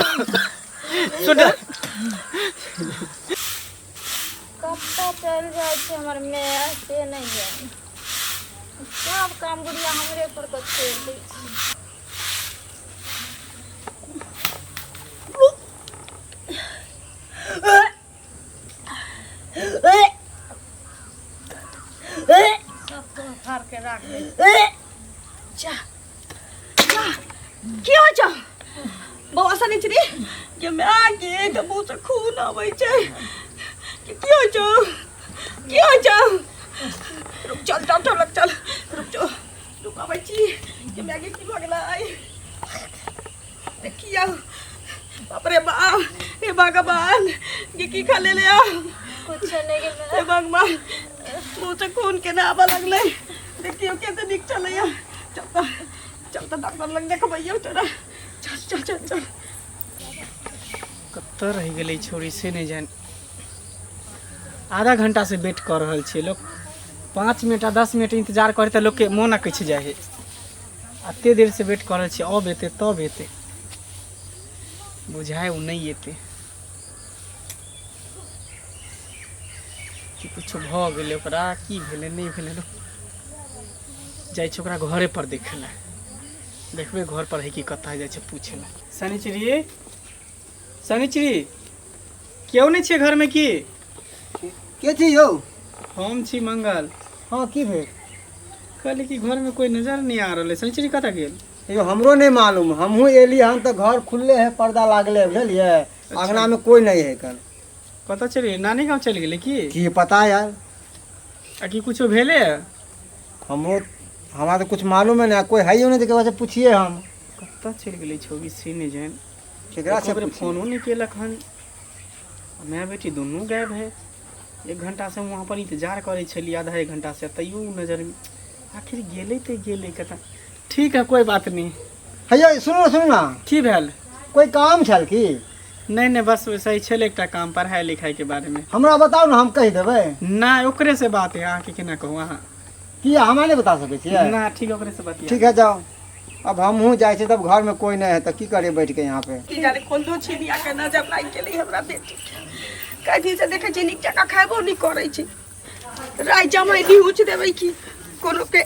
सुन कब चल जाए छे हमर मैं से नहीं जाए सब काम बुढ़िया हमरे पर को छोड़ दी सब तो फाड़ के रख दे जा जा की हो जा बौआ सनी चली के मैं आगे के मुंह से खून आवे छै की हो जा रुक चल चल रुक जा रुक आवे छी के मैं आगे की हो गेलै देखिया बाप रे बाप हे भगवान ये की खा ले आ कुछ नहीं के हे भगवान मुंह से खून के ना आवा लगले देखियो कैसे निक चलैया चल तो डॉक्टर लग देखबैयो तोरा चल कत्ता रह गेलै छोरी से नहीं जान आधा घंटा से वेट कर रहल छै लोग 5 मिनट 10 मिनट इंतजार करे त लोग के मोन अकछ जाए है अते देर से वेट कर रहल छै अब एते तब एते बुझाए उ नहीं एते कि कुछ भ गेलै ओकरा की भेलै नहीं भेलै जाय छै ओकरा घरे पर देखेला देखबे घर पर है कि कत्ता जाय छै पूछेला शनिचरी क्यों नहीं छे घर में की के छी यौ हम छी मंगल हाँ की भेल कहली कि घर में कोई नजर नहीं आ रहा है शनिचरी कता गेल यो हमरो नहीं मालूम हमहू एली हम तो घर खुलले है पर्दा लागले बुझलिए अंगना में कोई नहीं है कल कता चली नानी गांव चल गेले की पता यार आ कि कुछो भेले हमरो हमारा तो कुछ मालूम है ना कोई है ही नहीं तो वजह से पूछिए हम कता चल गेले छोगी से नहीं जान केकरा से फोन नहीं केलक हन मैं बेटी दोनों गायब है 1 घंटा से वहाँ पर इंतजार करे छली आधा 1 घंटा से तैयो नजर में आखिर गेले कता ठीक है कोई बात नहीं है सुनो ना की भेल कोई काम छल की नहीं बस वैसे ही छल एक काम पढ़ाई लिखाई के बारे में हमरा बताओ ना हम कह देबै ना ओकरे से बात है अहाँ के केना कहूँ अहाँ कि हमें नहीं बता सके छियै ना ठीक ओकरे से बात ठीक है जाओ अब हमहू जाए छे तब घर में कोई नहीं है तो की करे बैठ के यहाँ पे की जाने कोन छिनिया के नजर लाग गेलै हमरा बेटी कथी से देखे छी निक जका खाइबो नहीं करे छी राय जमाई दिहुच देबै की कोनो के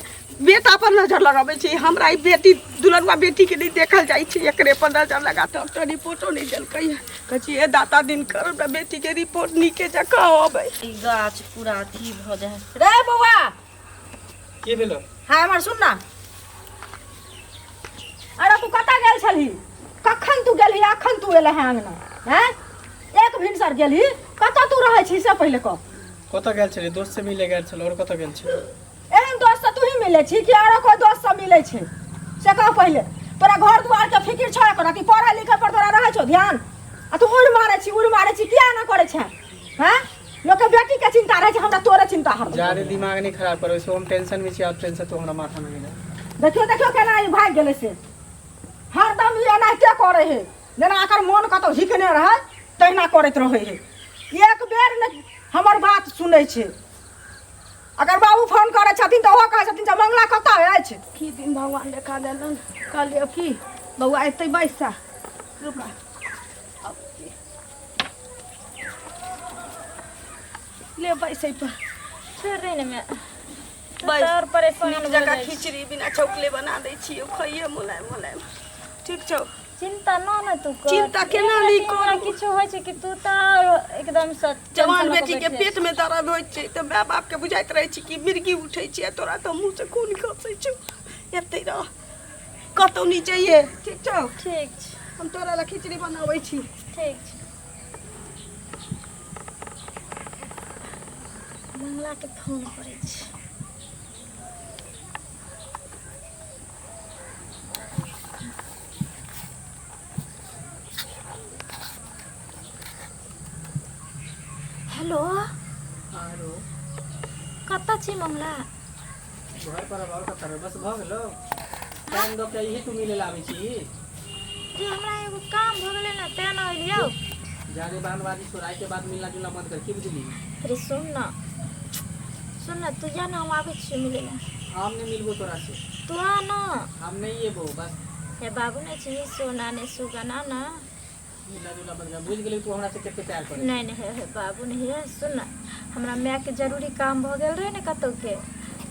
बेटा पर नजर लगाबै छी हमरा ई बेटी दुल्हनवा बेटी के नहीं देखल जाय छी एकरे पर नजर लगाते तो रिपोर्टो नहीं देलकै कछि ए दाता दिन कर बेटी के रिपोर्ट नीके जका होबै ई गाछ पूरा अथी भ जाए रे बौआ के भेलो हां हमर सुन ना अरे तू कता गेल छली कखन तू गेलही अखन तू एले है अंगना हैं एक भिनसर गेलही कता तू रहै छी से पहिले क कता गेल छली दोस्त से मिले गेल छल और कता गेल छल एहन दोस्त से तू ही मिले छी कि और कोई दोस्त से मिले छी से कह पहिले तोरा घर द्वार के फिकिर छ कर कि पढ़ा लिखा पर तोरा रहै छौ ध्यान आ तू उड़ मारे छी किया ना करे छै हैं लोग के बेटी के चिंता रहे छै हमरा तोरे चिंता हर जारे दिमाग नहीं खराब करो सो हम टेंशन में छी आप टेंशन तो हमरा माथा में गेल देखियो केना ई भाग गेले से हरदम ई एना के करे है जेना एकर मन कतौ झिकने रहे तहिना करैत रहे है एक बेर ने हमर बात सुनै छै अगर बाबू फोन करे छथिन तो ओहो कहै छथिन जे मंगला कतौ अछि की दिन भगवान देखा देलन कहलिए की बौआ एतै बैसा रुका ले बैसै पर छोड़ रे ने मैं तर परेशान जगह खिचड़ी बिना चौकले बना दै छी खइए मुलायम ठीक छौ चिंता ना तू कर चिंता केना ली कर किछ होय छै कि तू त एकदम जवान बेटी के पेट में दर्द होय छै त माय बाप के बुझाइत रहे छी कि मिर्गी उठै छै तोरा त मुंह से खून खसै छौ एतै रह कतौ नहीं चाहिए ठीक छौ ठीक छै हम तोरा ला खिचड़ी बनाबै छी ठीक छै मंगला के फोन करै छी हेलो कता छी मंगला घर पर अब और कता बस भ गेलो टाइम दो के यही तू मिले लाबै छी जे हमरा एगो काम भ गेलै ना तें न एलियौ जाने बानवादी छोराई के बाद मिलना जुलना बंद कर की बुझली अरे सुन ना तू जा ना हम आबै छी मिले ला हम नहीं मिलबो तोरा से तू आ ना हम नहीं येबो बस हे बाबू ने छी सोना ने सुगना ना बुझ गेली तू हमरा से कते प्यार करे। नहीं नहीं हे बाबू नहीं है, सुन ना, हमरा माय के जरूरी काम भ गेल रहे ने कतौ के,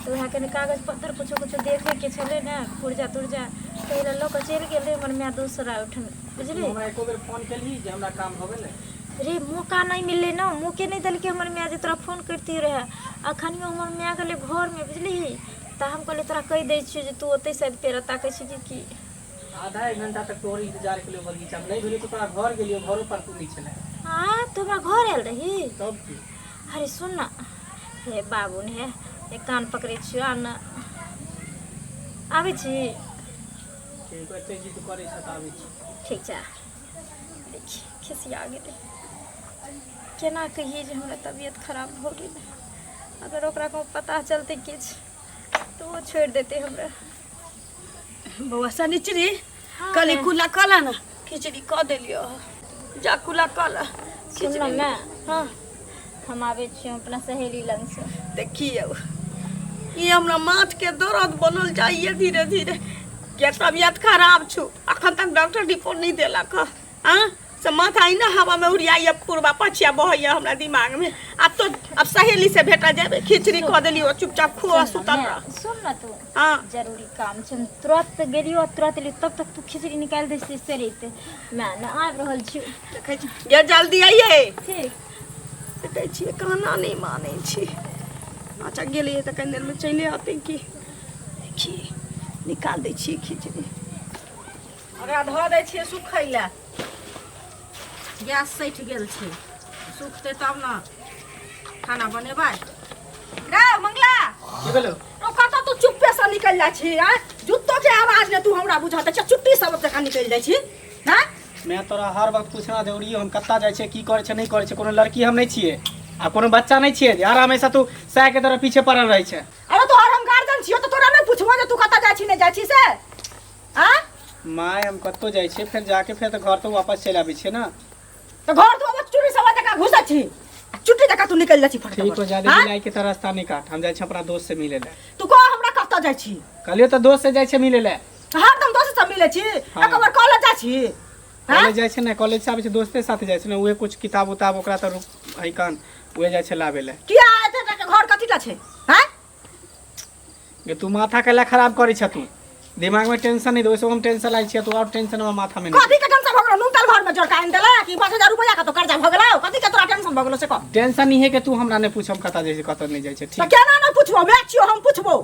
तो वहाँ के कागज पत्तर कुछ कुछ देखे के छले ना, पुर्जा तुर्जा तो लोग चल गेल हमर माय दूसरा उठन, बुझली। हमरा एको बेर फोन केली जे हमरा काम हो गेलै। रे मौका नहीं मिलले ना, मौके नहीं दिल के हमर माय जे तोरा फोन करती रहे, अखन हमर माय गेले घर में, बुझली। त हम कहले तोरा कह दै छी जे तू ओते से पेरा ताकै छी कि आधा एक घंटा तक तोहर इंतजार केलियो बगीचा में, नहीं भेली तो तोरा घर गेलियो, घरो पर तू नहीं छले। हां तो हमरा घर आयल रही तब की अरे सुन ना हे बाबू ने एक कान पकड़े छियो आ ना आबै छी के कते जिद करे छ त आबै छी। ठीक छै देखी खिसिया गेलै, केना कहिए जे हमरा तबियत खराब हो गेलै, अगर ओकरा को पता चलते किछ तो वो छोड़ देते हमरा। बउआ सनिचरी हाँ, कली मैं- कुला कला ना खिचड़ी क देलियो, जा कुला कला सुन ना मैं हाँ हम आबै छी अपना सहेली लग से। देखिए ये हमरा माथ के दर्द बनल जाइए धीरे धीरे, के तबियत खराब छु, अखन तक डॉक्टर रिपोर्ट नहीं देलक। हाँ से माथा ही ना हवा में उड़ियाइए, पूर्वा पछिया बहैया हमरा दिमाग में। अब सहेली से भेटा जाबे, खिचड़ी क देलियो, चुपचाप खुआ सुतल रह। सुन ना तू हाँ जरूरी काम छै, तुरंत गेलियो तुरंत एलियो, तब तक तू खिचड़ी निकाल दे से रहिते मैं ना आबि रहल छी। देखै छी ये जल्दी आइए, ठीक देखै छियै कहना नहीं मानै छी। अच्छा गेलिए तो कनी देर में चले आते की, देखिए निकाल दै छियै खिचड़ी। ओकरा धऽ दै छियै सुखै लए, गैस सठि गेल छै, सुखतै तब ने खाना बनेबै। रे मंगला की भेलो? तो कतऽ तू चुप्पे से निकल जाइ छी? आ जुत्तो के आवाज ने तू हमरा बुझा दै छ, चुट्टी सब जकाँ निकल जाइ छी। हैं मैं तोरा हर वक्त पूछना जरूरी है, हम कत्ता जाइ छै, की करे छै, नहीं करे छै। कोनो लड़की हम नहीं छिए आ कोनो बच्चा नहीं छिए यार, हमेशा तू सह के तरह पीछे पड़ल रहे छै। अरे तोहर हम गार्जियन छियो तो तोरा नहीं पुछबो जे तू कतऽ जाइ छी नहीं जाइ छी से? आ माय हम कत्तो जाइ छै, फिर जाके फिर तो घर तो वापस चलि आबै छै ना। तो घर तो अब चुरी सब जकाँ घुसै छी, चुट्टी जकाँ तू निकल जाइ छी फटाफट। ठीक हो जादे हाँ? बिलाई के तो रास्ता नहीं काट, हम जाइ छै अपना दोस्त से मिले ले। तू कह हमरा कतऽ जाइ छी? कहलियो तो दोस्त से जाइ छै मिले ले। हरदम दोस्त से मिलै छी, हाँ। एक बार कॉलेज जाइ छी। हाँ? कॉलेज जाइ छै ना, कॉलेज से आबै छै दोस्ते साथे जाइ छै ना, उहे कुछ किताब उताब ओकरा तो है कान उहे जाइ छै लाबे ले। किया एते तक घर कथी ला छै? हैं ये तू माथा कैला खराब करे छ, तू दिमाग में टेंशन नहीं दो, वैसे हम टेंशन लाई छै, तू और टेंशन में माथा में नहीं। कथी के टेंशन भ गेलो? नून तेल घर में जोड़ कान देला कि 5000 रुपया का तो कर्जा भ गेलो? कथी के तोरा टेंशन भ गेलो से कह? टेंशन नहीं है कि तू हमरा ने पूछ हम कता जाइ छै कता नहीं जाइ छै। तो ठीक केना न पुछबो? मैं छियो हम पुछबो।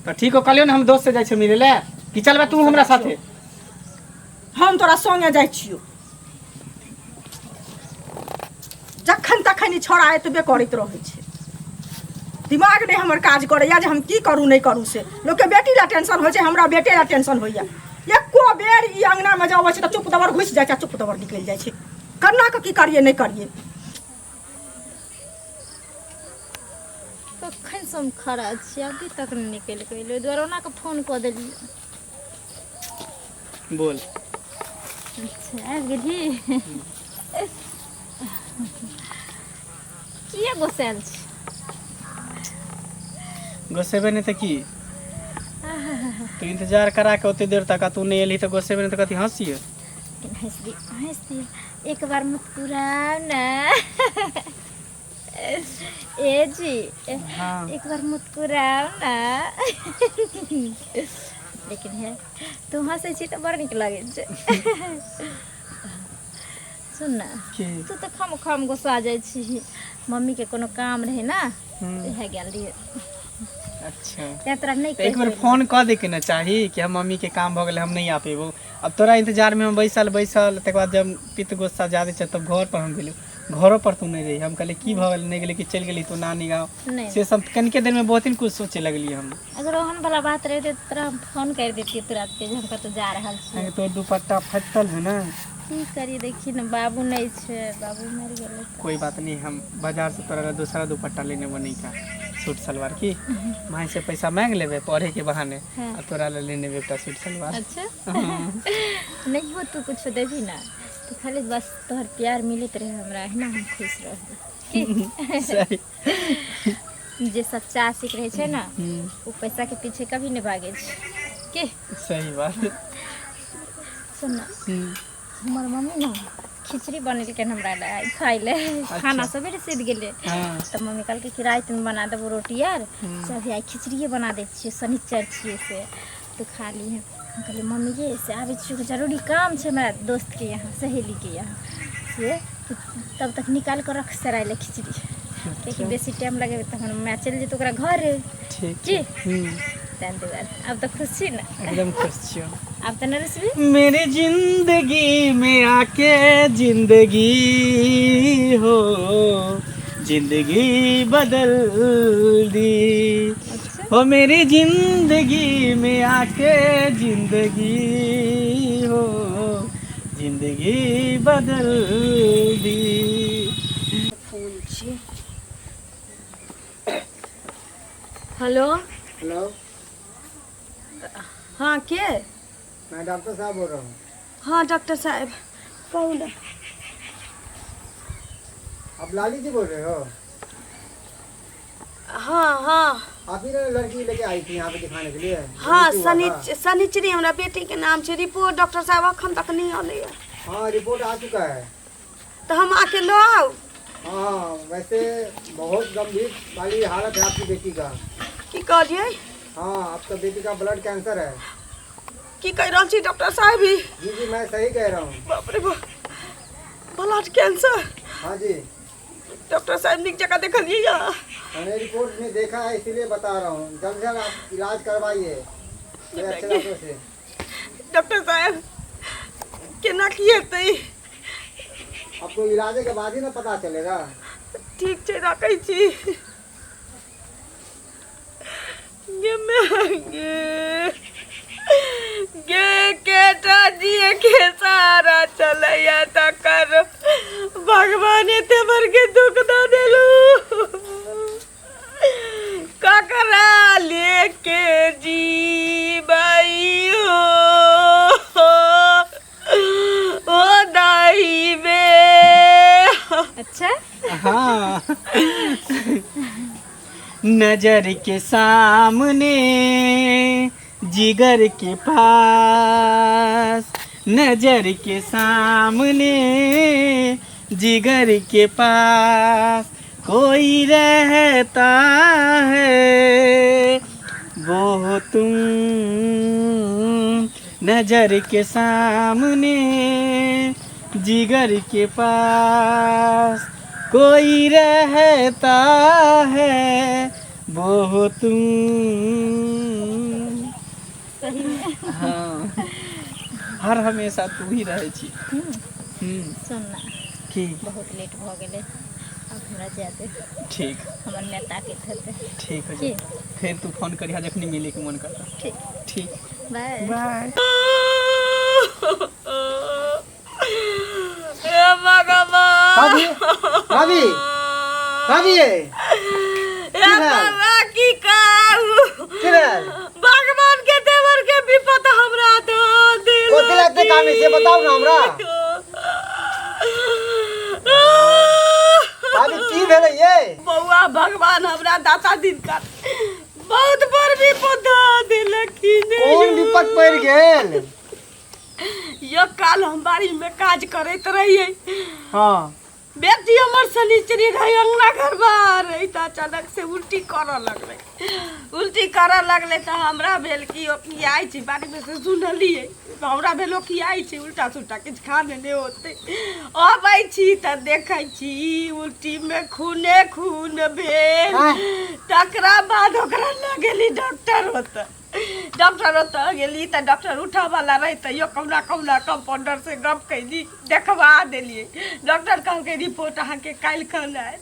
तो ठीक हो, कहलियो ना हम दोस्त से जाइ छै मिले ले, कि चलबे तू हमरा साथे। हम तोरा संगे जाइ छियो, जखन तखन ई छोड़ा एतबे करैत रहै छै, दिमाग नहीं हमर काज करैया जे हम की करू नहीं करू से। लोग के बेटी ला टेंशन होइ छै, हमरा बेटे ला टेंशन होइया। एको बेर ई अंगना में जाबै छै त चुप दबर घुस जाइ छै, चुप दबर निकल जाइ छै। कन्ना के की करिए नहीं करिए? कखन से हम खड़ा छी, अभी तक नहीं निकल के एलियो, दरोना के फोन कऽ देलियै। बोल अच्छा आबि गेली। किए गोसायल छी? गोसेबे नहीं तो की, तू इंतजार करा के ओते देर तक तू नहीं एली तो गोसेबे नहीं तो कथी हंसिए। हंस दी एक बार मुस्कुराओ ना। ए जी हाँ। एक बार मुस्कुराओ ना। लेकिन है तू हंसै छी तऽ बड़ नीक लागै छै। सुन ना की? तू तऽ खम खम गुस्सा जाइ छी, मम्मी के कोनो काम रहे ना हम्म। इहे गेल रहिए। अच्छा ते तोरा नहीं तो एक बार कहि फोन कह दे के ना चाही कि हम मम्मी के काम भ गेले हम नहीं आ पेबो। अब तोरा इंतजार में हम बैसल तक बाद जब पित गुस्सा ज्यादा छ तब घर पर हम गेलू, घरों पर तू नहीं रही। हम कहले की भ गेल, नहीं गेले कि चल गेली तू नानी गाँव नहीं से सब कनके देर में बहुत ही कुछ सोचे लगली हम। अगर ओहन वाला बात रहते तो तोरा हम फोन कर देती तुरंत के जे हम कतौ जा रहल छी। तो दुपट्टा फटल है ना, की करी देखी ना, बाबू नहीं छे, बाबू मर गेले। कोई बात नहीं, हम बाजार से तोरा दूसरा दुपट्टा लेने बनी का सूट सलवार की माई से पैसा मांग लेबे पढ़े के बहाने, हाँ। और तोरा ले लेने बेटा सूट सलवार। अच्छा नहीं हो तू कुछ देवी ना, तो खाली बस तोहर प्यार मिलत रहे हमरा, है ना, हम खुश रह। सही जे सच्चा आशिक रहे छे ना वो पैसा के पीछे कभी नहीं भागे छे के। सही बात। सुन ना हमर मम्मी ना खिचड़ी बनल के हमरा ला खाइ ले खाना सवेरे सीध गेले हाँ तो मम्मी कहलकै कि रात में बना देबो रोटी यार चल आई खिचड़िए बना दै छियै शनिचर छियै से तू खा ली हम कहलिए मम्मी ये से आबै छियै जरूरी काम छै हमरा दोस्त के यहाँ सहेली के यहाँ से तब तक निकाल कर रख सराय ले खिचड़ी क्योंकि बेसी टाइम लगेबे तो मैं चल जेतो ओकरा घर ठीक जी हम्म, अब तो खुश छी ना एकदम खुश छियो। अब तो नरस भी मेरे जिंदगी में आके जिंदगी हो जिंदगी बदल दी हो मेरी जिंदगी में आके जिंदगी हो जिंदगी बदल दी। हेलो हेलो, हाँ के मैं डॉक्टर साहब बोल रहा हूँ। हाँ डॉक्टर साहब कौन आप लाली जी बोल रहे हो? हाँ हाँ आप ही ने लड़की लेके आई थी यहाँ पे दिखाने के लिए? हाँ मृत्यु हुआ था। शनिचरी हमरा बेटी के नाम से रिपोर्ट डॉक्टर साहब अखन तक नहीं आले है हाँ रिपोर्ट आ चुका है। तो हम आके लो आओ। हाँ वैसे बहुत गंभीर वाली हालत है आपकी बेटी का। की करिए हाँ आपका बेटी का ब्लड कैंसर है। की कह रहा छी डॉक्टर साहब ही जी जी मैं सही कह रहा हूँ। बाप रे बाप ब्लड कैंसर हाँ जी डॉक्टर साहब निक जगह देखलिए या मैंने रिपोर्ट में देखा है इसीलिए बता रहा हूँ। जल्द से जल्द आप इलाज करवाइए मेरे अच्छे डॉक्टर से। डॉक्टर साहब केना किए तई आपको इलाज के बाद ही ना पता चलेगा। ठीक छै रखै छी गे महंगे गे केटा दिए के सारा चलैया तकर भगवान एते बर के दुख द देलू ककरा लेके जीबई हो ओ दाई बे अच्छा हाँ नजर के सामने जिगर के पास नजर के सामने जिगर के पास कोई रहता है वो तुम नजर के सामने जिगर के पास कोई रहता है वो तुम। हाँ हर हमेशा तू ही रहे छी। सुनना की बहुत लेट भ गेले अब हमरा जाते ठीक हमर नेता के थते ठीक है की? फिर तू फोन करिया जखनी मिले के मन करता। ठीक ठीक बाय बाय। हे भगवान भाभी भाभी हे बाबा की कहू भगवान के देवर के विपत हमरा दो दिल कोते लगते काम से बताओ ना हमरा। भाभी की भेले ये? बउआ भगवान हमरा दाता दिन का बहुत बड़ विपत दो दिल की कौन विपत पड़ गेल? यो काल हम बाड़ी में काज करत रहिए हाँ बेटी हमर शनिचरी रही अंगना घर बाहर रही तो अचानक से उल्टी करऽ लगले तो हमरा भेल कि ओकियाई छी बाड़ी में से सुनलिए तो हमरा भेल ओकियाई छी उल्टा सुल्टा किछ खाने नहीं होते अबै छी तो देखै छी उल्टी में खूने खून भेल तकरा बाद ओकरा ल गेली डॉक्टर होता गेली तो डॉक्टर उठा वाला रही तो यो कौना कंपाउंडर से गप कैली देखवा देलिए डॉक्टर कहलकै रिपोर्ट अहाँ के काल्हि खन आई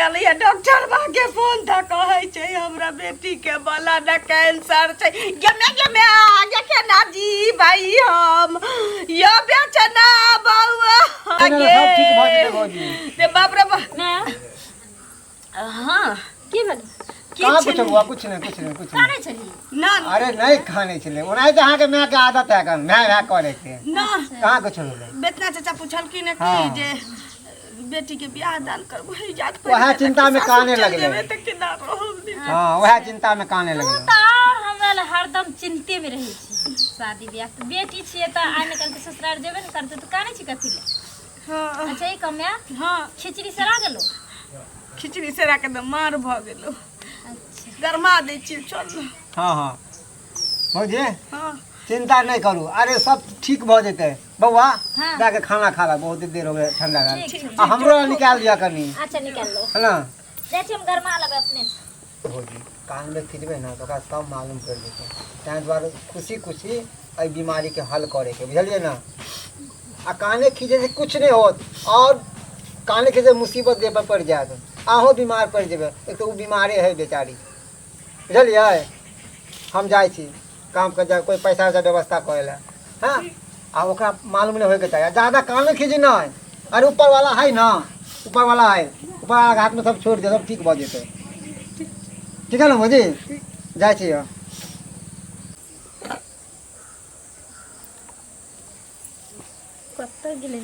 अलिए डॉक्टर बा के फोन था कहै छै हमरा बेटी के ब्लड कैंसर छै गेमे आगे के ना जी भाई हम यो बेचना बउआ आगे सब ठीक भ जेतै भौजी। ते बाप रे बाप ना हां की भेल कहाँ कुछ हुआ? कुछ नहीं काने चली ना अरे नहीं खाने चले ओनाही तो अहाँ के मैं के आदत है मैं करे के ना कहाँ कुछ होले। बेतना चाचा पूछलखिन कि हाँ। जे बेटी के बियाह दान करबो ही जात पर वह चिंता में काने लगले। त केना रहब हाँ वह चिंता में काने लगले। तो हमरा हरदम चिंते में रही छी शादी ब्याह तो बेटी छिए तो आइ न करते ससुराल जेबे न करते तो काने छी कथी ले। हाँ अच्छा ई कम्या हाँ खिचड़ी सरा गेलो। खिचड़ी सेरा के तो मार भ गेलो। अच्छा गरमा दै छी चल। हाँ हाँ भौजी हाँ चिंता नहीं करू, अरे सब ठीक भ जेतै। बउआ हाँ। जाके खाना खा ला, बहुत देर हो गए ठंडा का। ठीक छै। आ हमरो ला निकाल दिया करनी, अच्छा निकाल लो। है ना। जाइ छी हम गरमा लेबै अपने से। भौजी कान में खिचबे ना तो ओकरा सब मालूम कर देते, ताहि दुआरे खुशी खुशी एहि बीमारी के हल करे के, बुझलिए ना। आ काने खींचे से कुछ नहीं होत, और काने खींचे मुसीबत देह पर पड़ जाएत, अहों बीमार पड़ जेबे। एक तो वो बीमारे है बेचारी, बुझलिए। हम जाइ छी काम कर जा, कोई पैसा वैसा व्यवस्था करे ला। हाँ आ ओकरा मालूम नहीं होके चाहिए, ज़्यादा कान खींची नहीं। अरे ऊपर वाला है ना, ऊपर वाला है, ऊपर वाला के हाथ में सब छोड़ दे, सब ठीक भ जेतै। ठीक है ना भौजी, जाइ छी। कत्ता गेलै।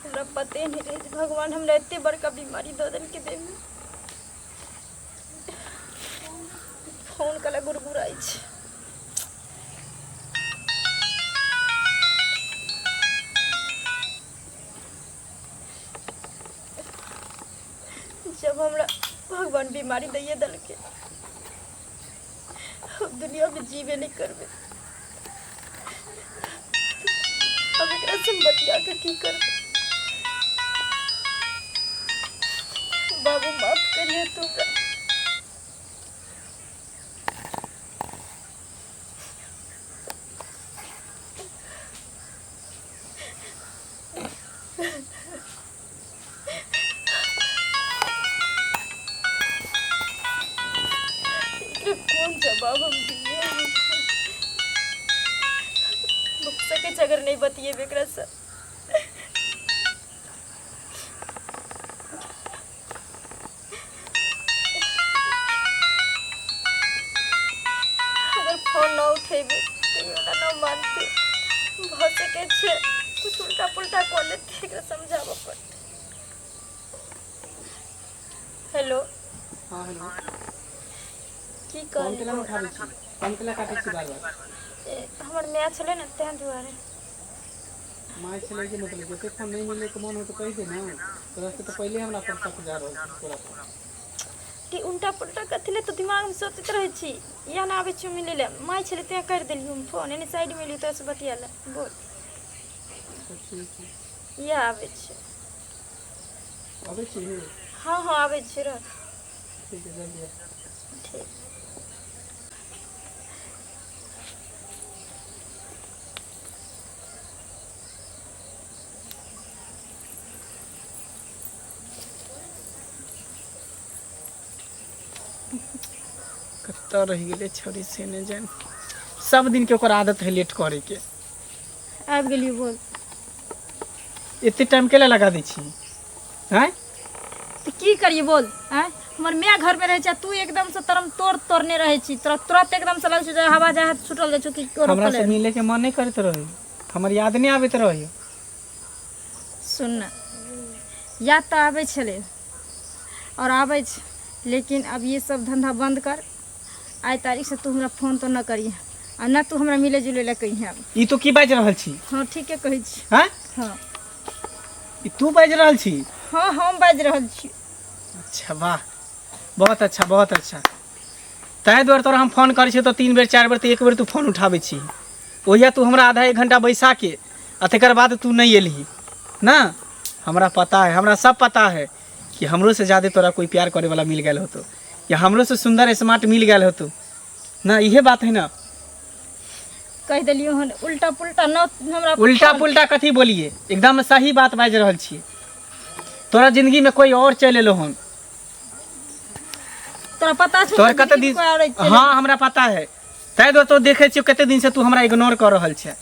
हमरा पते नहीं रहे भगवान हमरा एते बड़का बीमारी दऽ देलकै देह में। फोन कला गुरगुराइ छै। जब हमरा भगवान बीमारी दैए देलकै, अब दुनिया में जीवे नहीं करबे। अब एकरा से बतिया के की करबे। बाबू माफ करिए तोरा। कौन जवाब हम दिए सके अगर नहीं बतिए एकरा से। अगर फोन न उठेबे तो न मानते, भ सके छे कुछ उल्टा पुल्टा कर लेते, एकरा समझाबे पड़ते। हेलो हाँ हेलो, की फोन कर केला उठाबै छी, फोन केला काटै छी बार बार। हमर मैया छलै ने तें दुआरे। माय छलै के मतलब जते फोन नहीं मिले के मन हो तो कहि दे ना, तोरा से तो पहले हमरा पर शक जा रहल छै तोरा पर। कि उल्टा पुल्टा कथी ले तो दिमाग में सोचते रहे छी। या ना आबे छी मिले ले, माय छलै तें कर देली हम फोन, एने साइड में ली तो से बतिया ले बोल। ठीक है, या आबे छी। आबै छी। हाँ हाँ आबे छी रह। ठीक है जल्दी आ। ठीक। कत्ता रह गेले छोरी से ने जान, सब दिन के ओकर आदत है लेट करे के। आबि गेलियो बोल। एते टाइम केला लगा दै छी हैं? तो की करिए बोल हैं? हमर मैया घर में रहे छै, तू एकदम से तरम तोड़ने रहे छी, तुरंत एकदम से लगे छै हवा जहाज छूटल जाय छै कि हमरा से मिले के मन नहीं करत रहे, हमर याद नहीं आबैत रहे। सुन ना, याद तो आबे छले और आबे छै, लेकिन अब ये सब धंधा बंद कर। आई तारीख से तू हमरा फोन तो न करिए, आ न तू हमरा मिले जुले ला कहिए। ई तो की बाज रहल छी? हाँ ठीक है कहै छी। हैं? हाँ ई तू बाज रहल छी? हाँ हम बाज रहल छी। अच्छा वाह, बहुत अच्छा बहुत अच्छा। ताहि दुआरे तोरा हम फोन करै छी तो 3 बेर 4 बेर तो 1 बेर तू फोन उठाबै छी। ओहिया तू हमरा आधा 1 घंटा बैसा के आ तकर बाद तू नहीं एलही ना। हमरा पता है, हमरा सब पता है कि हमरो से ज़्यादा तोरा कोई प्यार करे वाला मिल गया होतो, या हमरो से सुंदर स्मार्ट मिल गया होतो ना। इहे बात है ना। कह दिलियो हन उल्टा पुल्टा न हमरा। उल्टा पुल्टा कथी बोलिए, एकदम सही बात बाज रहल छी। तोरा जिंदगी में कोई और चल एलो हन, तोरा पता छै तोहर कते दिन। हाँ हमरा पता है, ताहि दुआरे तो देखे छियो कते दिन से तू हमरा इग्नोर कर रहल छै।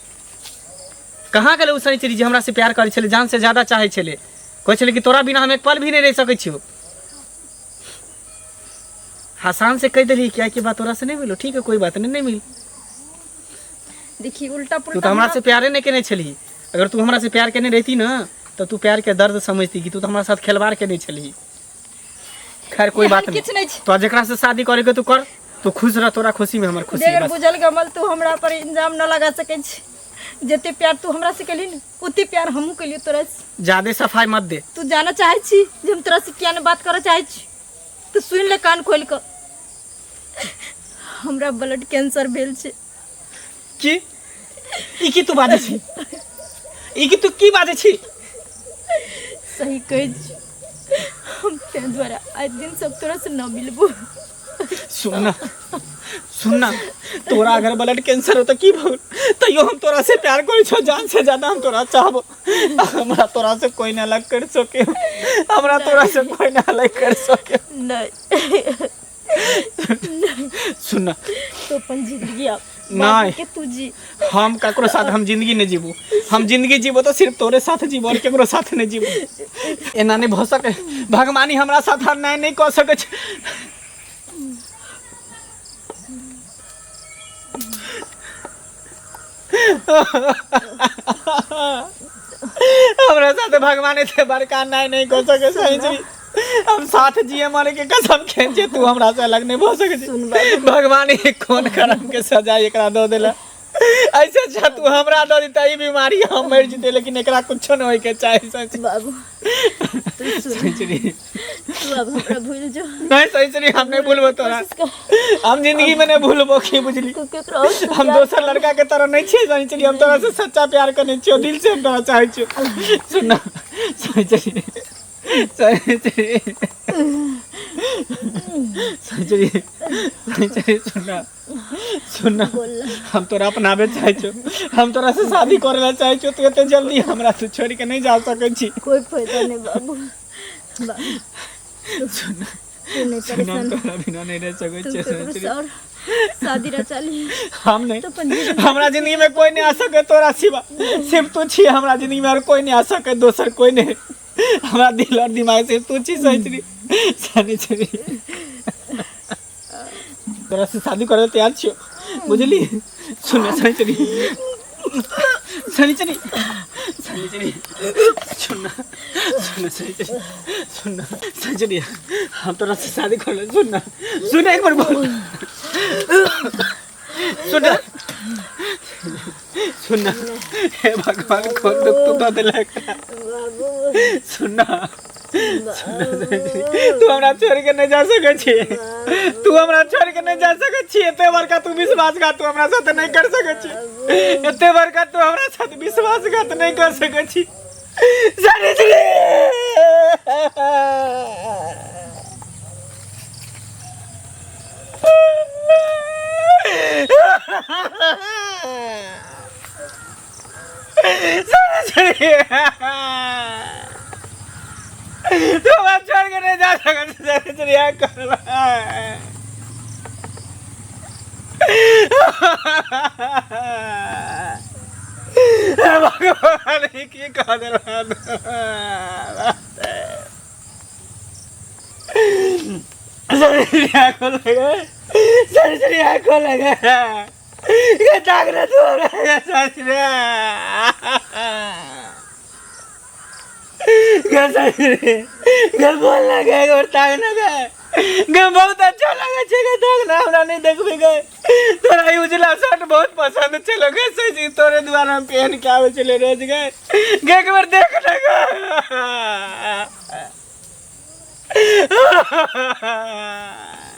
कहाँ गेलै उ सही चीज जे हमरा से प्यार करे छले, जान से ज्यादा चाहे छले, कहै छले कि तोरा बिना हम एक पल भी नहीं रह सकै छियो। हसान से कह दिली क्या की बात तोरा से नहीं मिलो, ठीक है कोई बात नहीं, नहीं मिल। देखी उल्टा तू पुल्टा तो हमरा से प्यारे नहीं केने छली। अगर तू हमरा से प्यार केने रहती ना तो तू प्यार के दर्द समझती कि तू तो हमारे साथ खिलवाड़ के नहीं छली। खैर कोई बात एहन नहीं। किछु नहीं छै। तो जेकरा से शादी करे के तू कर, तू खुश रह, तोरा खुशी में हमर खुशी है देगर बस। बुझल गमल तू हमरा पर इल्जाम न लगा सकै छी। जते प्यार तू हमरा से केली न उते प्यार हमहू केलियो तोरा से। ज्यादा सफाई मत दे। तू जाना चाहे छी जे हम तोरा से क्या न बात करे चाहे छी, तू सुन ले कान खोल के। हमरा ब्लड कैंसर भेल छै। की ई की तू बाजे छी? ई की तू की बाजे छी? सही कहै छी। हम ते द्वारा आज दिन सब तोरा से न मिलबो। सुन ना, तोरा अगर ब्लड कैंसर हो तो की भूल, तैयो हम तोरा से प्यार करै छो, जान से ज्यादा हम तोरा चाहबो। हमरा तोरा से कोई ना अलग कर सके, हमरा तोरा से कोई ना अलग कर सके। नहीं सुन ना, तो अपन जिंदगी आप नहीं। के तू जी। हम ककरो साथ हम जिंदगी नहीं जीबू। हम जिंदगी जीबो तो सिर्फ तोरे साथ जीबो और केकरो साथ नहीं जीबो। एना नहीं भ सके। भगवानी हमरा साथ अन्याय नहीं कर सके छै। हमरा साथ भगवान से बड़का अन्याय नहीं कर सके। सही जी, हम साथ जिए मरे के कसम खेल, तू हमरा से अलग नहीं हो सके। भगवान कौन करम के सजा एकरा दो देला। ऐसे अच्छा तू हमरा दो देता ई बीमारी हम मर जते, लेकिन एकरा कुछो न होय के चाहे। सच बाबू तू सुन, सही तू अब हमरा भूल जो। नहीं सही हम नहीं भूलबो तोरा। हम जिंदगी में नहीं भूलबो की बुझली। तू केकरो से हम दोसर लड़का के तरह नहीं छे। सही हम तोरा से सच्चा प्यार करने छियो, दिल से हम तोरा चाहे छियो। सुन ना सही सुन ना, हम तोरा अपनाबे चाहे छो, हम तोरा से शादी करे ला चाहे छो। तू इतने जल्दी हमरा से छोड़ के नहीं जा सके छी। कोई फायदा नहीं बाबू। सुन तू नहीं परेशान, तोरा बिना नहीं रह सके तू छी। केकरो से और शादी रा चाली। हम नहीं, तो अपन हमरा जिंदगी में कोई नहीं आ सके तोरा सिवा। सिर्फ तू छी हमरा जिंदगी में, और कोई नहीं आ सके, दोसर कोई नहीं। हमरा दिल और दिमाग से तू छी। सही तोरा से शादी करे तैयार छियो, बुझली। सुन सही सुन हम तोरा से शादी कर ले। सुन एक बार बोल। सुन हे भगवान को दुख तू तो दिला। सुन तू हमरा छोड़ के नहीं जा सके छी। तू हमरा छोड़ के नहीं जा सके छी। एते बड़का तू विश्वासघात तू हमरा साथ नहीं कर सके छी। एते बड़का तू हमरा साथ विश्वासघात नहीं कर सके छी। तुम छोड़ के नहीं जा सकते। भगवान की कदर आंखों लगा ये जागृत हो रहा है। घर बोल लगे और ताकना गए। घर बहुत अच्छा लगे छे। ताकना हमरा नहीं देखबे गए। तोरा ई उजला शर्ट बहुत पसंद चलो गए। सही तोरे द्वारा हम पहन के आवे चले रोज गए। एक बार देख लगा।